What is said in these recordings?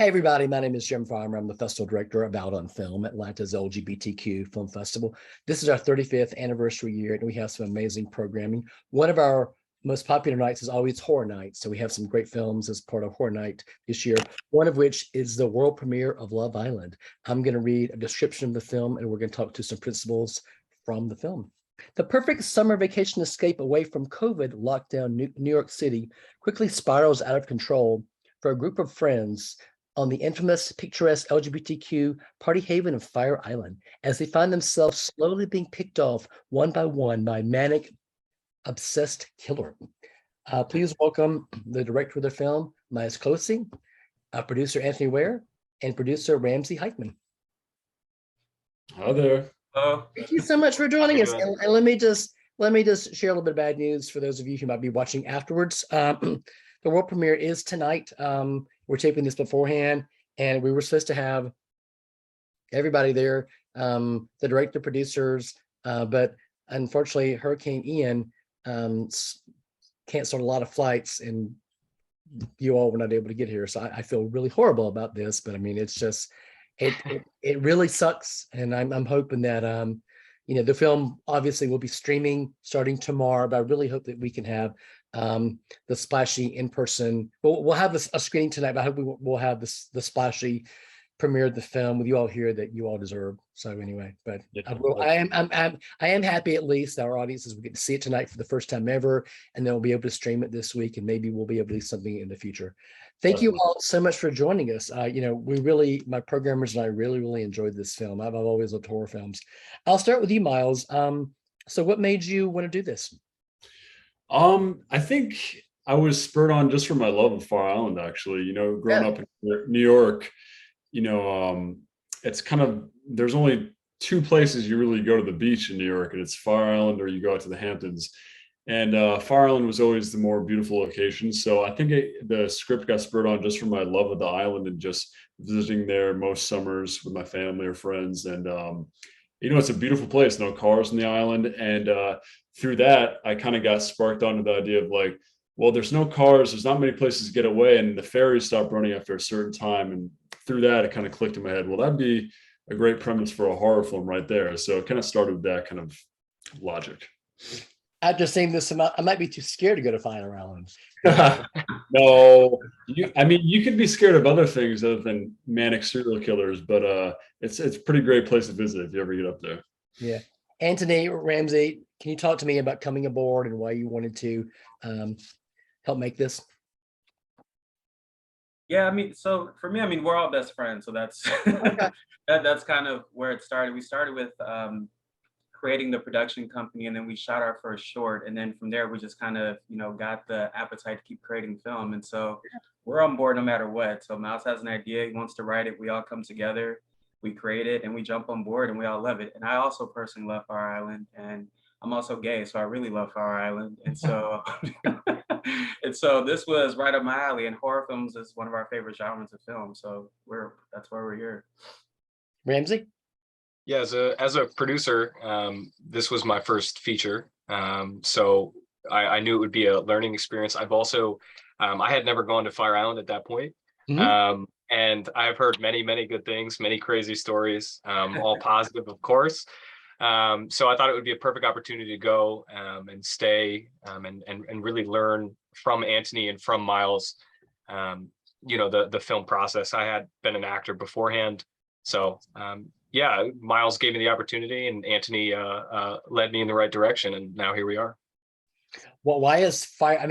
Hey everybody, my name is Jim Farmer. I'm the festival director of Out on Film, Atlanta's LGBTQ film festival. This is our 35th anniversary year, and we have some amazing programming. One of our most popular nights is always horror night, so we have some great films as part of horror night this year, one of which is the world premiere of Love Island. I'm going to read a description of the film, and we're going to talk to some principals from the film. The perfect summer vacation escape away from COVID lockdown New York City quickly spirals out of control for a group of friends on the infamous, picturesque LGBTQ party haven of Fire Island, as they find themselves slowly being picked off one by one by manic, obsessed killer. Please welcome the director of the film, Myles Clohessy, producer Antony Ware, and producer Ramsey Heitmann. Hi there. Thank you so much for joining us. And let me just share a little bit of bad news for those of you who might be watching afterwards. The world premiere is tonight. We're taping this beforehand, and we were supposed to have everybody there, the director, producers, but unfortunately, Hurricane Ian canceled a lot of flights, and you all were not able to get here. So I feel really horrible about this, but I mean, it's just it really sucks, and I'm hoping that the film obviously will be streaming starting tomorrow, but I really hope that we can have the splashy in person. We'll have a screening tonight, but I hope we'll have the splashy premiere of the film with you all here that you all deserve. So anyway, but I am happy at least that our audiences will get to see it tonight for the first time ever, and then we'll be able to stream it this week, and maybe we'll be able to do something in the future. Thank you all so much for joining us. My programmers and I really enjoyed this film. I've always loved horror films. I'll start with you, Myles. So what made you want to do this? I think I was spurred on just from my love of Fire Island, actually. Growing up in New York, it's kind of, there's only two places you really go to the beach in New York, and it's Fire Island or you go out to the Hamptons. And Fire Island was always the more beautiful location. So I think the script got spurred on just from my love of the island and just visiting there most summers with my family or friends. And, it's a beautiful place, no cars on the island. And through that, I kind of got sparked onto the idea of like, well, there's no cars, there's not many places to get away, and the ferries stopped running after a certain time. And through that, it kind of clicked in my head, well, that'd be a great premise for a horror film right there. So it kind of started with that kind of logic. After seeing this, I might be too scared to go to Fire Island. No, you could be scared of other things other than manic serial killers, but it's a pretty great place to visit if you ever get up there. Yeah. Antony, Ramsey, can you talk to me about coming aboard and why you wanted to help make this? Yeah, so for me, we're all best friends, so that's Okay. that's kind of where it started. We started with creating the production company, and then we shot our first short, and then from there we just kind of got the appetite to keep creating film. And so we're on board no matter what. So Myles has an idea, he wants to write it, we all come together, we create it, and we jump on board, and we all love it. And I also personally love Fire Island, and I'm also gay, so I really love Fire Island. And so and so this was right up my alley, and horror films is one of our favorite genres of film, so that's why we're here. Ramsey? Yeah, as a producer, this was my first feature, so I knew it would be a learning experience. I've also, I had never gone to Fire Island at that point, and I've heard many good things, many crazy stories, all positive, of course. So I thought it would be a perfect opportunity to go and stay and really learn from Antony and from Myles, the film process. I had been an actor beforehand, so. Yeah, Myles gave me the opportunity, and Antony led me in the right direction, and now here we are. Well, why is Fire?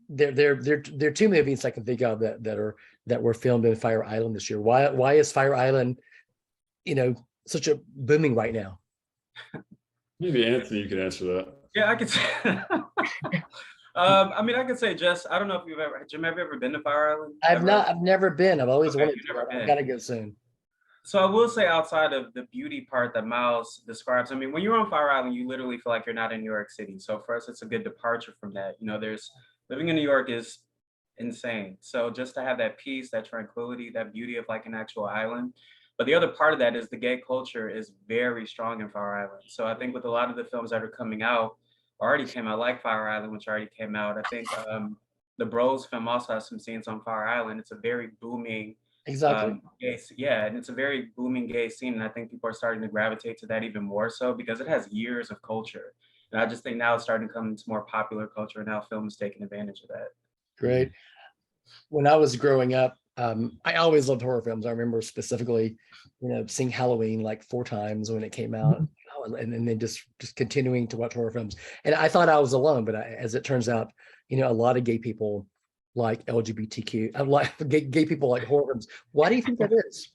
There are two movies I can think of that were filmed in Fire Island this year. Why is Fire Island, such a booming right now? Maybe Antony, you can answer that. Yeah, I could say. I could say, Jess, I don't know if Jim, have you ever been to Fire Island? I've never been. I've always wanted to. I've got to go soon. So I will say, outside of the beauty part that Myles describes, when you're on Fire Island, you literally feel like you're not in New York City. So for us, it's a good departure from that. Living in New York is insane. So just to have that peace, that tranquility, that beauty of like an actual island. But the other part of that is the gay culture is very strong in Fire Island. So I think with a lot of the films that are coming out, already came out, like Fire Island, which already came out, I think the Bros film also has some scenes on Fire Island. It's a very booming Exactly. Yeah, and it's a very booming gay scene, and I think people are starting to gravitate to that even more so because it has years of culture. And I just think now it's starting to come into more popular culture, and now film is taking advantage of that. Great. When I was growing up, I always loved horror films. I remember specifically, seeing Halloween like 4 times when it came out, and then just continuing to watch horror films. And I thought I was alone, but as it turns out, a lot of gay people like LGBTQ, like gay people like horror films. Why do you think that is?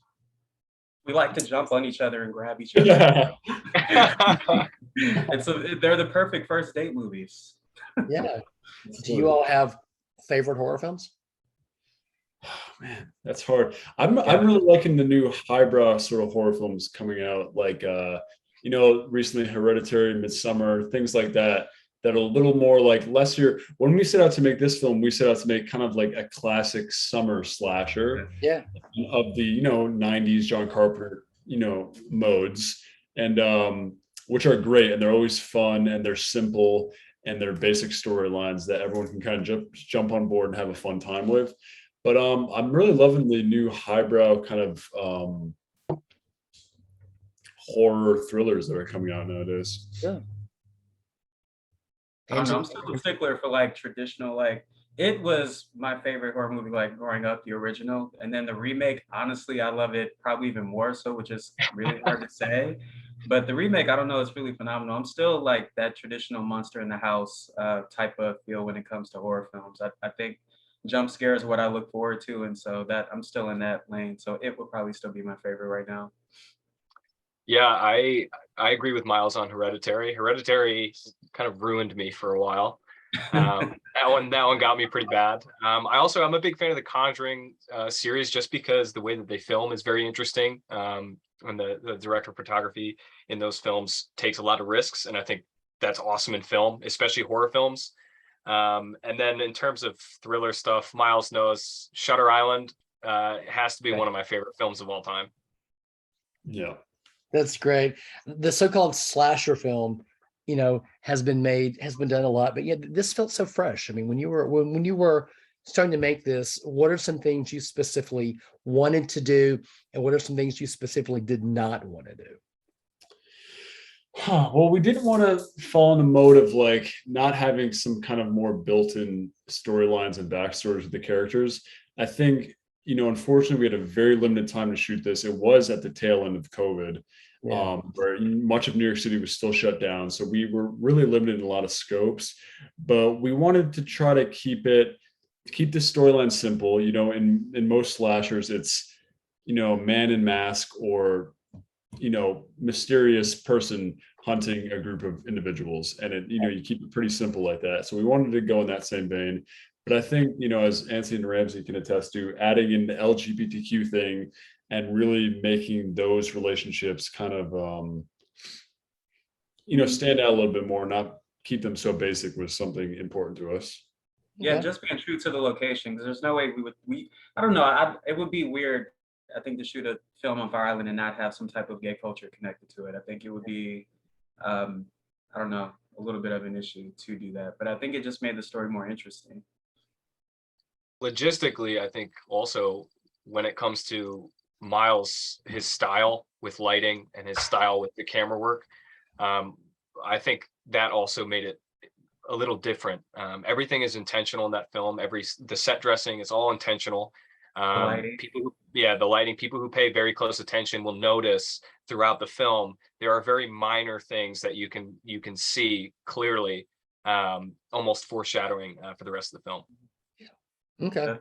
We like to jump on each other and grab each other. They're the perfect first date movies. Yeah. Do you all have favorite horror films? Man, that's hard. I'm really liking the new highbrow sort of horror films coming out, like recently Hereditary, Midsummer, things like that are a little more like lesser. When we set out to make this film, we set out to make kind of like a classic summer slasher of the 90s John Carpenter modes, and which are great, and they're always fun, and they're simple, and they're basic storylines that everyone can kind of jump on board and have a fun time with. But I'm really loving the new highbrow kind of horror thrillers that are coming out nowadays. Yeah. I don't know, I'm still a stickler for like traditional, like it was my favorite horror movie like growing up, the original, and then the remake, honestly, I love it probably even more so, which is really hard to say. But the remake, I don't know, it's really phenomenal. I'm still like that traditional monster in the house type of feel when it comes to horror films. I think jump scares are what I look forward to, and so that I'm still in that lane. So it would probably still be my favorite right now. Yeah, I agree with Myles on Hereditary. Hereditary kind of ruined me for a while. That one got me pretty bad. I'm a big fan of the Conjuring series just because the way that they film is very interesting. And the director of photography in those films takes a lot of risks, and I think that's awesome in film, especially horror films. And then in terms of thriller stuff, Myles knows Shutter Island has to be one of my favorite films of all time. Yeah. That's great. The so-called slasher film, has been done a lot, but yeah, this felt so fresh. I mean, when you were starting to make this, what are some things you specifically wanted to do, and what are some things you specifically did not want to do? Well, we didn't want to fall in the mode of like not having some kind of more built-in storylines and backstories with the characters. I think, unfortunately, we had a very limited time to shoot this. It was at the tail end of COVID, where much of New York City was still shut down. So we were really limited in a lot of scopes, but we wanted to try to keep the storyline simple. In most slashers, it's, man in mask or, mysterious person hunting a group of individuals. And you keep it pretty simple like that. So we wanted to go in that same vein. But I think, as Antony and Ramsey can attest to, adding in the LGBTQ thing and really making those relationships kind of, stand out a little bit more, not keep them so basic, was something important to us. Yeah, just being true to the location, because there's no way I don't know, it would be weird, I think, to shoot a film on Fire Island and not have some type of gay culture connected to it. I think it would be, I don't know, a little bit of an issue to do that. But I think it just made the story more interesting. Logistically, I think also when it comes to Myles, his style with lighting and his style with the camera work, I think that also made it a little different. Everything is intentional in that film. The set dressing is all intentional. The lighting, people who pay very close attention will notice throughout the film there are very minor things that you can see clearly, almost foreshadowing for the rest of the film. Okay.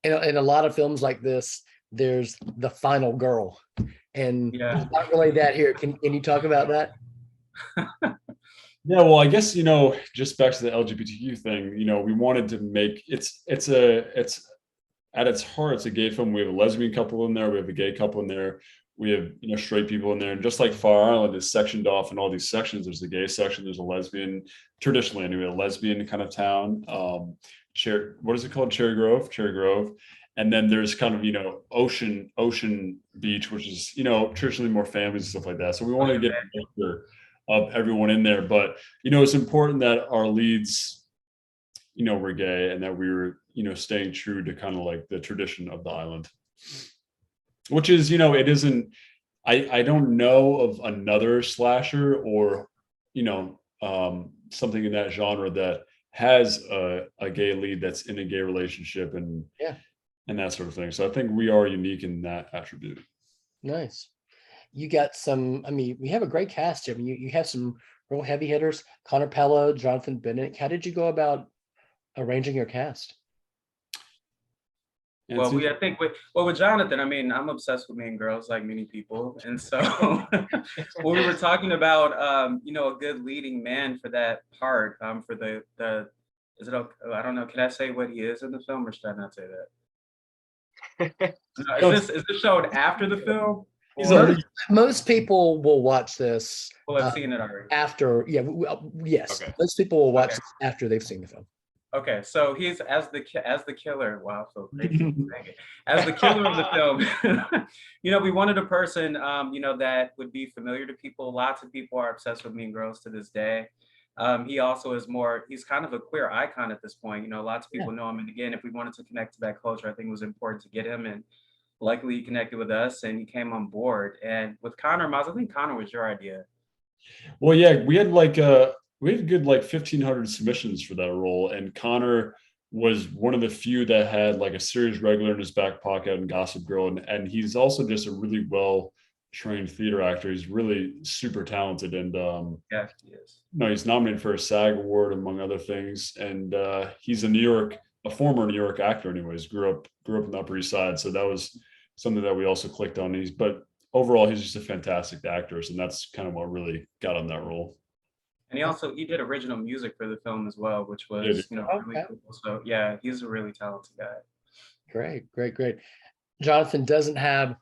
In a lot of films like this, there's the final girl, and it's not really that here. Can you talk about that? Yeah, well, I guess, just back to the LGBTQ thing, we wanted to make it's at its heart, it's a gay film. We have a lesbian couple in there, we have a gay couple in there, we have, straight people in there. And just like Fire Island is sectioned off in all these sections, there's a gay section, there's a lesbian, traditionally anyway, a lesbian kind of town. What is it called? Cherry Grove. And then there's kind of, Ocean Beach, which is, traditionally more families and stuff like that. So we wanted to get a picture of everyone in there. But, it's important that our leads, we're gay and that we were, staying true to kind of like the tradition of the island, which is, it isn't, I don't know of another slasher or, something in that genre that has a gay lead that's in a gay relationship and that sort of thing. So I think we are unique in that attribute. Nice. You got some, I mean, we have a great cast here. I mean, you have some real heavy hitters, Connor Pello, Jonathan Bennett. How did you go about arranging your cast? Well, I think with Jonathan, I mean, I'm obsessed with Mean Girls, like many people, and so when we were talking about, a good leading man for that part, for the is it okay? I don't know. Can I say what he is in the film, or should I not say that? Is this shown after the film? Most people will watch this. Well, I've seen it already. After, yes, Okay. most people will watch this after they've seen the film. Okay, so he's as the killer. Wow, so crazy. As the killer of the film, we wanted a person, that would be familiar to people. Lots of people are obsessed with Mean Girls to this day. He also is he's kind of a queer icon at this point. Lots of people know him. And again, if we wanted to connect to that culture, I think it was important to get him. And luckily he connected with us and he came on board. And with Connor, Myles, I think Connor was your idea. Well, yeah, we had good 1,500 submissions for that role, and Connor was one of the few that had like a series regular in his back pocket in Gossip Girl, and he's also just a really well trained theater actor. He's really super talented, and yeah, he is. He's nominated for a SAG award among other things, and he's a former New York actor. Anyways, grew up in the Upper East Side, so that was something that we also clicked on. But overall, he's just a fantastic actor, and that's kind of what really got on that role. And he did original music for the film as well, which was really cool. So yeah, he's a really talented guy. Great. Jonathan doesn't have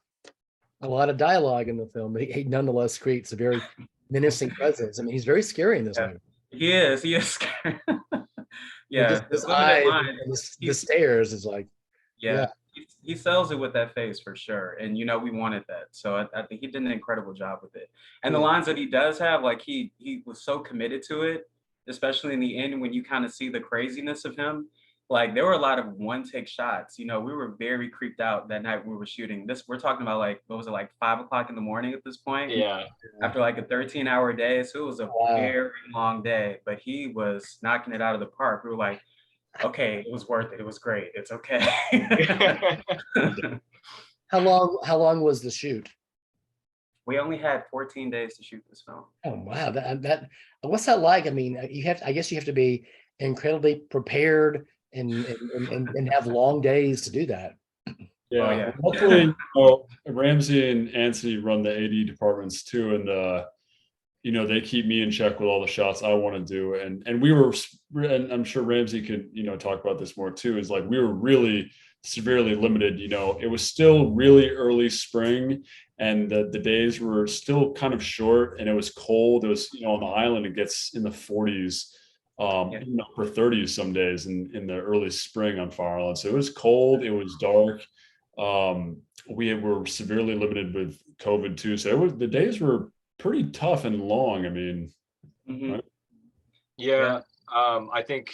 a lot of dialogue in the film, but he nonetheless creates a very menacing presence. I mean, he's very scary in this movie. He is scary. His eyes and the stares is like, he sells it with that face for sure. And we wanted that. So I think he did an incredible job with it. And the lines that he does have, like he was so committed to it, especially in the end when you kind of see the craziness of him. Like there were a lot of one-take shots. We were very creeped out that night when we were shooting this. We're talking about like, what was it, like 5 o'clock in the morning at this point? Yeah. After like a 13-hour day. So it was a very long day, but he was knocking it out of the park. We were like, okay, it was worth it. It was great. It's okay. How long was the shoot? We only had 14 days to shoot this film. Oh wow! That what's that like? I mean, I guess you have to be incredibly prepared and have long days to do that. Yeah. Luckily, Ramsey and Antony run the AD departments too, and they keep me in check with all the shots I want to do. And we were, and I'm sure Ramsey could, talk about this more too, is like, we were really severely limited. It was still really early spring and the days were still kind of short and it was cold. It was, on the island, it gets in the 40s, for 30s some days in the early spring on Fire Island. So it was cold. It was dark. We were severely limited with COVID too. So the days were pretty tough and long. I mean, right? Yeah. I think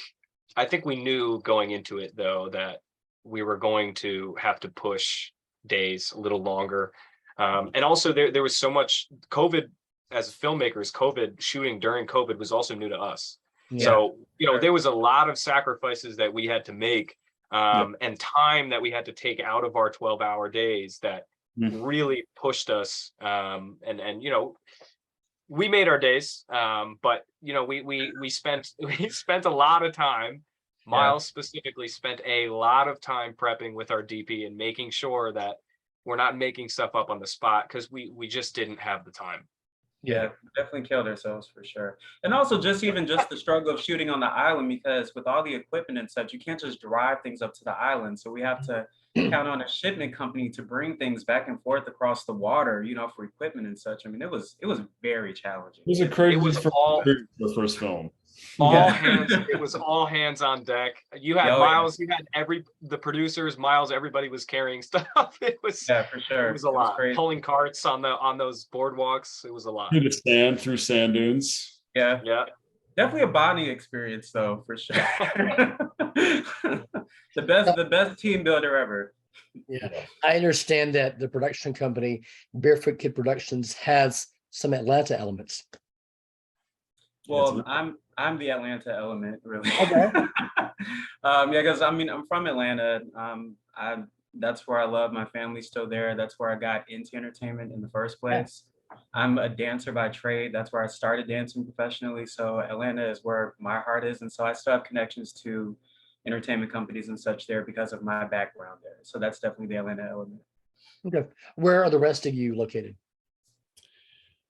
we knew going into it though that we were going to have to push days a little longer, and also there was so much COVID as filmmakers. Shooting during COVID was also new to us. So there was a lot of sacrifices that we had to make, and time that we had to take out of our 12-hour days that really pushed us, and we made our days, but we spent a lot of time. Myles specifically spent a lot of time prepping with our DP and making sure that we're not making stuff up on the spot, because we just didn't have the time. Yeah, definitely killed ourselves for sure. And also just the struggle of shooting on the island, because with all the equipment and such, you can't just drive things up to the island. So we have to count on a shipment company to bring things back and forth across the water, for equipment and such. I mean, it was very challenging. It was a crazy the first film. It was all hands on deck. You had Myles, you had the producers, Myles, everybody was carrying stuff. It was for sure. It was a lot. Pulling carts on those boardwalks. It was a lot. Through sand dunes. Yeah. Definitely a bonding experience, though, for sure. The best team builder ever. Yeah, I understand that the production company, Barefoot Kid Productions, has some Atlanta elements. Well, I'm the Atlanta element, really. Okay. Yeah, because I mean, I'm from Atlanta. That's where I love. My family's still there. That's where I got into entertainment in the first place. I'm a dancer by trade. That's where I started dancing professionally. So Atlanta is where my heart is, and so I still have connections to entertainment companies and such there because of my background there. So that's definitely the Atlanta element. Okay. Where are the rest of you located?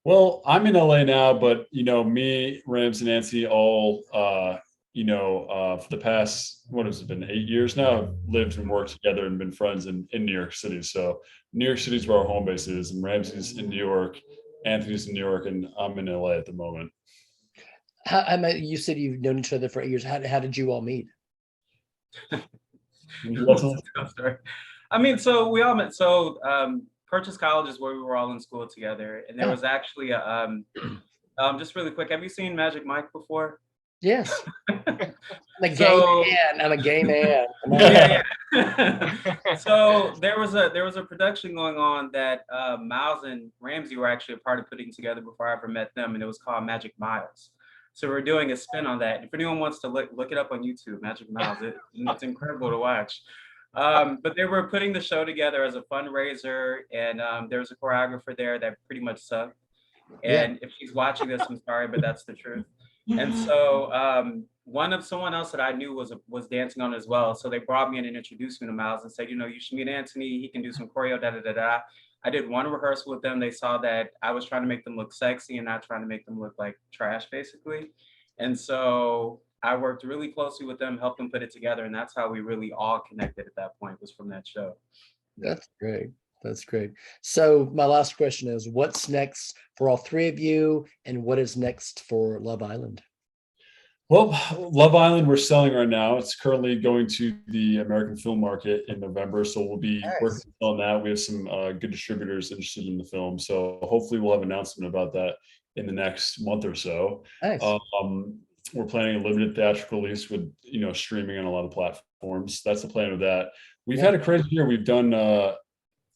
Well, I'm in LA now, but me, Ramsey, and Antony all for the past, what has it been, 8 years now, have lived and worked together and been friends in New York City. So New York City is where our home base is, and Ramsey's in New York, Anthony's in New York, and I'm in LA at the moment. You said you've known each other for 8 years. How did you all meet? I mean, so we all met. So Purchase College is where we were all in school together, and there was actually a just really quick. Have you seen Magic Mike before? Yes. I'm a gay So- man. I'm a gay man. Yeah. So there was a production going on that Myles and Ramsey were actually a part of putting together before I ever met them, and it was called Magic Myles. So we're doing a spin on that. If anyone wants to look it up on YouTube, Magic Myles, it's incredible to watch. But they were putting the show together as a fundraiser, and there was a choreographer there that pretty much sucked. And if she's watching this, I'm sorry, but that's the truth. And so someone else that I knew was dancing on as well. So they brought me in and introduced me to Myles and said, you should meet Antony. He can do some choreo, da da da da. I did one rehearsal with them. They saw that I was trying to make them look sexy and not trying to make them look like trash, basically. And so I worked really closely with them, helped them put it together. And that's how we really all connected at that point, was from that show. That's great. That's great. So my last question is, what's next for all three of you, and what is next for Love Island? Well, Love Island, we're selling right now. It's currently going to the American film market in November. So we'll be working on that. We have some good distributors interested in the film. So hopefully we'll have an announcement about that in the next month or so. Nice. We're planning a limited theatrical release with, streaming on a lot of platforms. That's the plan of that. We've had a crazy year. We've done,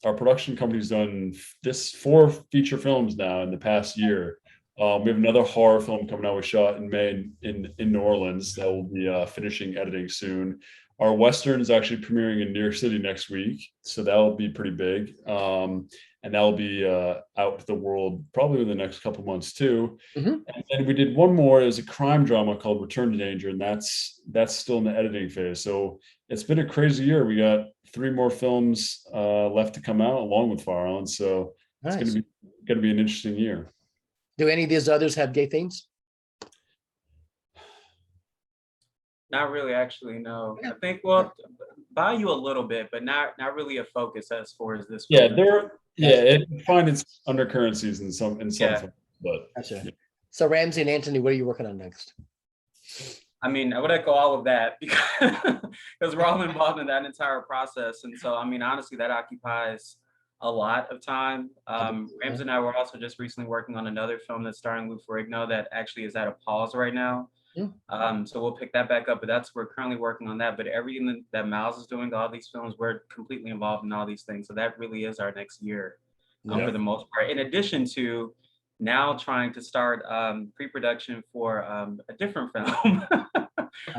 our production company's done 4 feature films now in the past year. We have another horror film coming out. We shot in May in New Orleans that will be finishing editing soon. Our Western is actually premiering in New York City next week, so that will be pretty big. And that will be out to the world probably in the next couple months too. And then we did one more. It was a crime drama called Return to Danger, and that's still in the editing phase. So it's been a crazy year. We got 3 more films left to come out along with Fire Island. So it's going to be an interesting year. Do any of these others have gay themes? Not really, actually, no. I think, Bayou a little bit, but not really a focus as far as this. Yeah, it find its undercurrencies in some films, but gotcha. Yeah. So Ramsey and Antony, what are you working on next? I mean, I would echo all of that because we're all involved in that entire process. And so, I mean, honestly, that occupies a lot of time. Ramsey and I were also just recently working on another film that's starring Lou Ferrigno that actually is at a pause right now. So we'll pick that back up, but we're currently working on that. But everything that Myles is doing, all these films, we're completely involved in all these things. So that really is our next year for the most part. In addition to now trying to start pre-production for a different film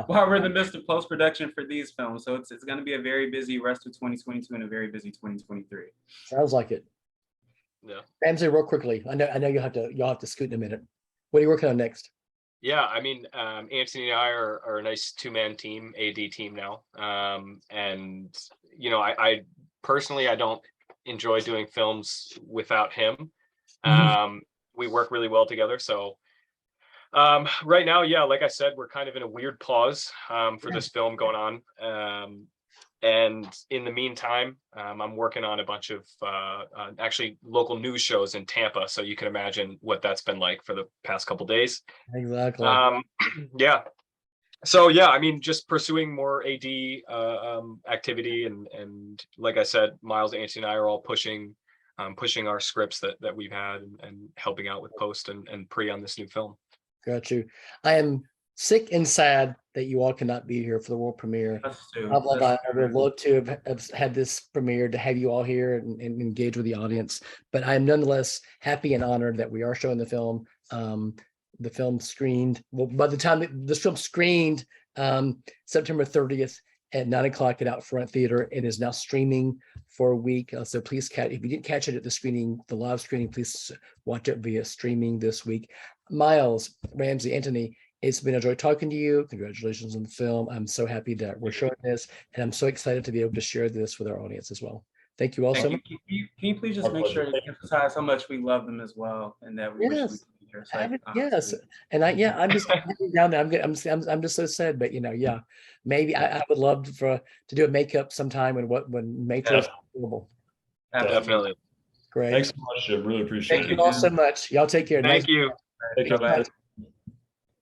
while we're in the midst of post-production for these films. So it's going to be a very busy rest of 2022 and a very busy 2023. Sounds like it. Yeah. Ramsey, real quickly. I know you'll have to scoot in a minute. What are you working on next? Yeah, I mean, Antony and I are a nice 2-man team, AD team now. And I personally, I don't enjoy doing films without him. We work really well together. So right now, like I said, we're kind of in a weird pause for this film going on. And in the meantime, I'm working on a bunch of actually local news shows in Tampa. So you can imagine what that's been like for the past couple of days. Exactly. Yeah. So I mean, just pursuing more AD activity, and like I said, Myles, Antony, and I are all pushing our scripts that we've had and helping out with post and pre on this new film. Got you. I am sick and sad that you all cannot be here for the world premiere. Us too. I Us would too. love to have had this premiere, to have you all here and engage with the audience. But I am nonetheless happy and honored that we are showing the film. The film screened, well, by the time this film screened September 30th at 9 o'clock at Outfront Theater, it is now streaming for a week. So please catch, if you didn't catch it at the screening, the live screening, please watch it via streaming this week. Myles, Ramsey, Antony, it's been a joy talking to you. Congratulations on the film. I'm so happy that we're showing this, and I'm so excited to be able to share this with our audience as well. Thank you all so much. Can you please just Our make sure to pleasure. emphasize how much we love them as well, and that we wish we Yes. could be here. So, like, Yes, honestly. and I'm just down there. I'm just so sad, but yeah, maybe I would love to do a makeup sometime when Matrix is available. Definitely. Great. Thanks so much, Jim. Really appreciate Thank it. you all so much. Y'all take care. Thank you. Take care. Bye-bye.